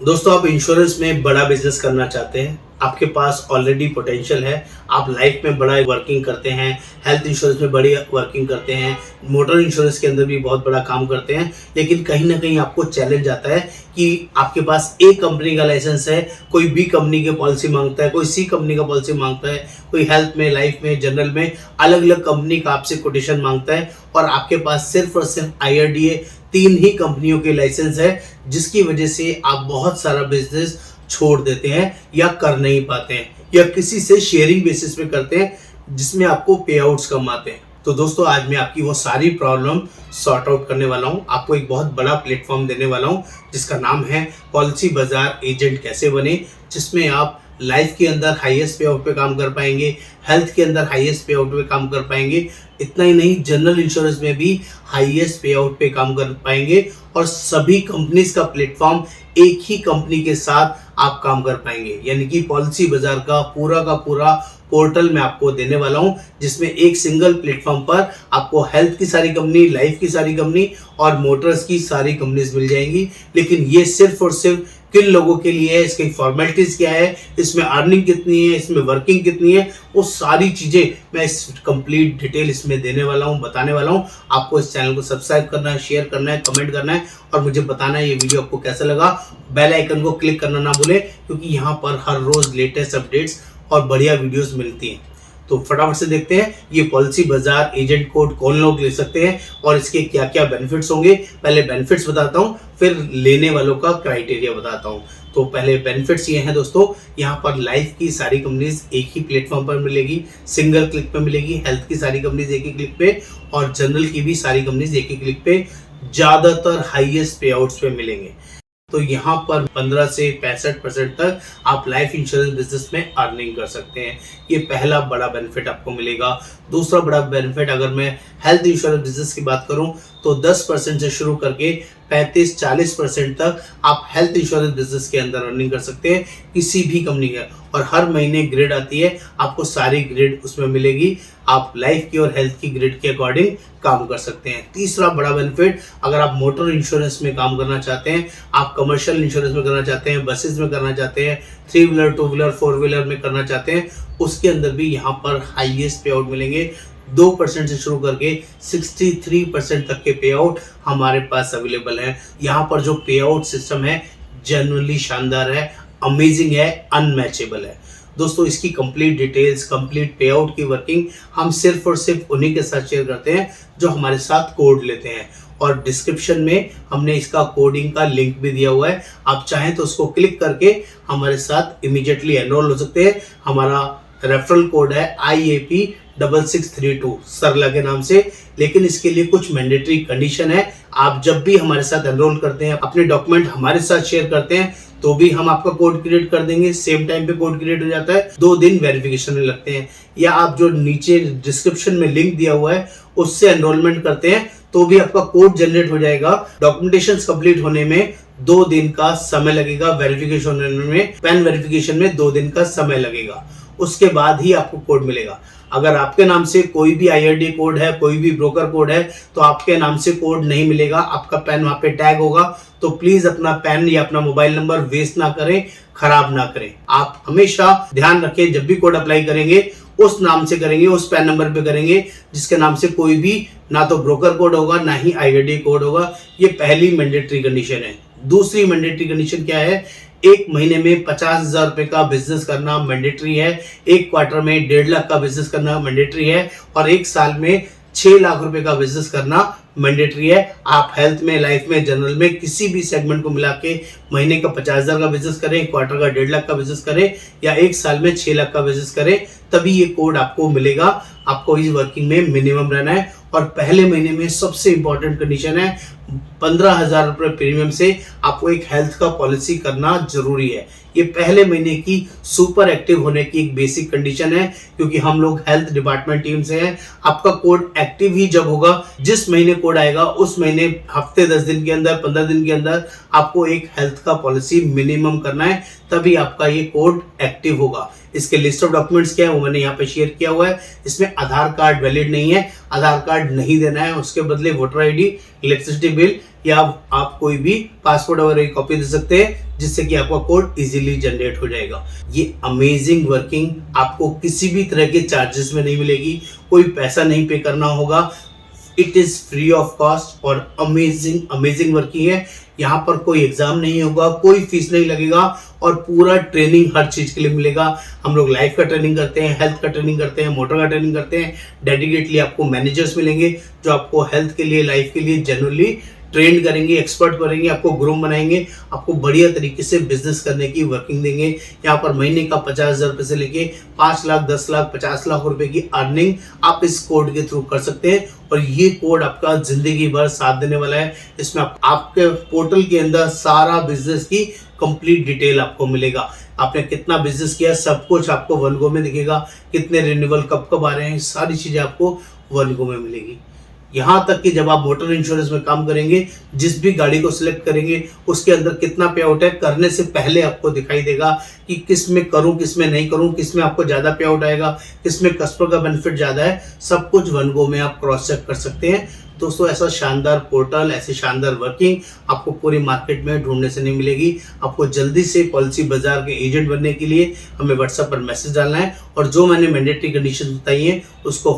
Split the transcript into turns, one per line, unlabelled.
दोस्तों, आप इंश्योरेंस में बड़ा बिजनेस करना चाहते हैं, आपके पास ऑलरेडी पोटेंशियल है, आप लाइफ में बड़ा वर्किंग करते हैं, हेल्थ इंश्योरेंस में बड़ी वर्किंग करते हैं, मोटर इंश्योरेंस के अंदर भी बहुत बड़ा काम करते हैं, लेकिन कहीं ना कहीं आपको चैलेंज आता है कि आपके पास ए कंपनी का लाइसेंस है, कोई बी कंपनी की पॉलिसी मांगता है, कोई सी कंपनी का पॉलिसी मांगता है, कोई हेल्थ में, लाइफ में, जनरल में अलग अलग कंपनी का आपसे कोटेशन मांगता है और आपके पास सिर्फ और सिर्फ IRDA 3 ही कंपनियों के लाइसेंस है, जिसकी वजह से आप बहुत सारा बिजनेस छोड़ देते हैं या कर नहीं पाते हैं या किसी से शेयरिंग बेसिस पे करते हैं जिसमें आपको पे आउट्स कम आते हैं। तो दोस्तों, आज मैं आपकी वो सारी प्रॉब्लम सॉर्ट आउट करने वाला हूं, आपको एक बहुत बड़ा प्लेटफॉर्म देने वाला हूं जिसका नाम है पॉलिसी बाजार एजेंट कैसे बने, जिसमें आप लाइफ के अंदर हाईएस्ट पे आउट पे काम कर पाएंगे, हेल्थ के अंदर हाईएस्ट पे आउट पे काम कर पाएंगे, इतना ही नहीं जनरल इंश्योरेंस में भी हाईएस्ट पे आउट पे काम कर पाएंगे और सभी कंपनीज का प्लेटफॉर्म एक ही कंपनी के साथ आप काम कर पाएंगे। यानी कि पॉलिसी बाजार का पूरा पोर्टल मैं आपको देने वाला हूं, जिसमें एक सिंगल प्लेटफॉर्म पर आपको हेल्थ की सारी कंपनी, लाइफ की सारी कंपनी और मोटर्स की सारी कंपनीज मिल जाएंगी। लेकिन ये सिर्फ और सिर्फ किन लोगों के लिए है, इसकी फॉर्मेलिटीज क्या है, इसमें अर्निंग कितनी है, इसमें वर्किंग कितनी है, वो सारी चीजें मैं इस कंप्लीट डिटेल इसमें देने वाला हूं, बताने वाला हूं। आपको इस चैनल को सब्सक्राइब करना है, शेयर करना है, कमेंट करना है और मुझे बताना है ये वीडियो आपको कैसा लगा। बेल आइकन को क्लिक करना ना भूलें, क्योंकि यहाँ पर हर रोज लेटेस्ट अपडेट्स और बढ़िया वीडियोस मिलती हैं। तो फटाफट से देखते हैं ये पॉलिसी बाजार एजेंट कोड कौन लोग ले सकते हैं और इसके क्या क्या बेनिफिट्स होंगे। पहले बेनिफिट्स बताता हूं, फिर लेने वालों का क्राइटेरिया बताता हूं। तो पहले बेनिफिट्स ये हैं दोस्तों, यहाँ पर लाइफ की सारी कंपनीज एक ही प्लेटफॉर्म पर मिलेगी, सिंगल क्लिक पे मिलेगी, हेल्थ की सारी कंपनीज एक ही क्लिक पे और जनरल की भी सारी कंपनीज एक ही क्लिक पे, ज्यादातर हाईएस्ट पे आउट्स पे मिलेंगे। तो यहाँ पर 15 से 65% तक आप लाइफ इंश्योरेंस बिजनेस में अर्निंग कर सकते हैं। ये पहला बड़ा बेनिफिट आपको मिलेगा। दूसरा बड़ा बेनिफिट, अगर मैं हेल्थ इंश्योरेंस बिजनेस की बात करूं तो 10% से शुरू करके 35-40% तक आप हेल्थ इंश्योरेंस बिजनेस के अंदर अर्निंग कर सकते हैं किसी भी कंपनी का। और हर महीने ग्रेड आती है, आपको सारी ग्रेड उसमें मिलेगी, आप लाइफ की और हेल्थ की ग्रेड के अकॉर्डिंग काम कर सकते हैं। तीसरा बड़ा बेनिफिट, अगर आप मोटर इंश्योरेंस में काम करना चाहते हैं, आप कमर्शियल इंश्योरेंस में करना चाहते हैं, बसेस में करना चाहते हैं, 3 व्हीलर 2 व्हीलर 4 व्हीलर में करना चाहते हैं, उसके अंदर भी यहाँ पर हाईएस्ट पे आउट मिलेंगे। 2% से शुरू करके 63% तक के पे आउट हमारे पास अवेलेबल है। यहाँ पर जो पे आउट सिस्टम है जनरली शानदार है, अमेजिंग है, अनमैचेबल है। दोस्तों, इसकी कंप्लीट डिटेल्स, कंप्लीट पे आउट की वर्किंग हम सिर्फ और सिर्फ उन्हीं के साथ शेयर करते हैं जो हमारे साथ कोड लेते हैं और डिस्क्रिप्शन में हमने इसका कोडिंग का लिंक भी दिया हुआ है। आप चाहें तो उसको क्लिक करके हमारे साथ इमीडिएटली एनरोल हो सकते हैं। हमारा रेफरल कोड है IAP 6632 सरला के नाम से। लेकिन इसके लिए कुछ मैंडेटरी कंडीशन है। आप जब भी हमारे साथ एनरोल करते हैं, अपने डॉक्यूमेंट हमारे साथ शेयर करते हैं, तो भी हम आपका कोड क्रिएट कर देंगे। सेम टाइम पे कोड क्रिएट हो जाता है, 2 दिन वेरिफिकेशन में लगते हैं। या आप जो नीचे डिस्क्रिप्शन में लिंक दिया हुआ है उससे एनरोलमेंट करते हैं तो भी आपका कोड जनरेट हो जाएगा। डॉक्यूमेंटेशन कंप्लीट होने में 2 दिन का समय लगेगा, वेरिफिकेशन होने में, पैन वेरिफिकेशन में 2 दिन का समय लगेगा, उसके बाद ही आपको कोड मिलेगा। अगर आपके नाम से कोई भी IRDA कोड है, कोई भी ब्रोकर कोड है, तो आपके नाम से कोड नहीं मिलेगा, आपका पैन वहां पे टैग होगा। तो प्लीज अपना पैन या अपना मोबाइल नंबर वेस्ट ना करें, खराब ना करें। आप हमेशा ध्यान रखें, जब भी कोड अप्लाई करेंगे उस नाम से करेंगे, उस पैन नंबर पे करेंगे जिसके नाम से कोई भी ना तो ब्रोकर कोड होगा ना ही IRDA कोड होगा। ये पहली मैंडेटरी कंडीशन है। दूसरी मैंडेटरी कंडीशन क्या है, 1 महीने में 50,000 रुपए का बिजनेस करना मैंडेटरी है, 1 क्वार्टर में 1.5 लाख का बिजनेस करना मैंडेटरी है और 1 साल में 6 लाख रुपए का बिजनेस करना मैंडेटरी है। आप हेल्थ में, लाइफ में, जनरल में किसी भी सेगमेंट को मिला के महीने का 50,000 का बिजनेस करें, क्वार्टर का 1.5 लाख का बिजनेस करें या 1 साल में 6 लाख का बिजनेस करें, तभी ये कोड आपको मिलेगा। आपको इस वर्किंग में मिनिमम रहना है और पहले महीने में सबसे इंपॉर्टेंट कंडीशन है, 15,000 रुपए प्रीमियम से आपको एक हेल्थ का पॉलिसी करना जरूरी है। ये पहले महीने की सुपर एक्टिव होने की एक बेसिक कंडीशन है, क्योंकि हम लोग हेल्थ डिपार्टमेंट टीम से हैं। आपका कोड एक्टिव ही जब होगा, जिस महीने कोड आएगा उस महीने हफ्ते 10 दिन के अंदर, 15 दिन के अंदर आपको एक हेल्थ का पॉलिसी मिनिमम करना है, तभी आपका ये कोड एक्टिव होगा। इसके लिस्ट ऑफ डॉक्यूमेंट्स क्या है वो मैंने यहाँ पे शेयर किया हुआ है। इसमें आधार कार्ड वैलिड नहीं है, आधार कार्ड नहीं देना है, उसके बदले वोटर ID, इलेक्ट्रिसिटी बिल या आप कोई भी पासपोर्ट वगैरह की कॉपी दे सकते हैं, जिससे कि आपका कोड इजीली जनरेट हो जाएगा। ये अमेजिंग वर्किंग आपको किसी भी तरह के चार्जेस में नहीं मिलेगी, कोई पैसा नहीं पे करना होगा। It is free of cost और अमेजिंग वर्किंग है। यहाँ पर कोई एग्जाम नहीं होगा, कोई फीस नहीं लगेगा और पूरा ट्रेनिंग हर चीज के लिए मिलेगा। हम लोग लाइफ का ट्रेनिंग करते हैं, हेल्थ का ट्रेनिंग करते हैं, मोटर का ट्रेनिंग करते हैं। डेडिकेटली आपको मैनेजर्स मिलेंगे जो आपको हेल्थ के लिए, लाइफ के लिए जनरली ट्रेन करेंगे, एक्सपर्ट करेंगे, आपको ग्रूम बनाएंगे, आपको बढ़िया तरीके से बिजनेस करने की वर्किंग देंगे। यहाँ पर महीने का 50,000 रुपये से लेके 5 लाख, 10 लाख, 50 लाख रुपए की अर्निंग आप इस कोड के थ्रू कर सकते हैं। और ये कोड आपका जिंदगी भर साथ देने वाला है। इसमें आपके पोर्टल के अंदर सारा बिजनेस की कंप्लीट डिटेल आपको मिलेगा। आपने कितना बिजनेस किया सब कुछ आपको वन गो में दिखेगा। कितने रिन्यूअल कब कब आ रहे हैं, सारी चीजें आपको वन गो में मिलेगी। यहाँ तक कि जब आप मोटर इंश्योरेंस में काम करेंगे, जिस भी गाड़ी को सिलेक्ट करेंगे उसके अंदर कितना पे आउट है, करने से पहले आपको दिखाई देगा कि किस में करूं, किस में नहीं करूं, किस में आपको ज्यादा पे आउट आएगा, किस में कस्टमर का बेनिफिट ज्यादा है। सब कुछ वन गो में आप क्रॉस चेक कर सकते हैं। दोस्तों, ऐसा शानदार पोर्टल, ऐसी शानदार वर्किंग आपको पूरी मार्केट में ढूंढने से नहीं मिलेगी। आपको जल्दी से पॉलिसी बाजार के एजेंट बनने के लिए हमें व्हाट्सएप पर मैसेज डालना है और जो मैंने मैंडेटरी कंडीशन बताई है उसको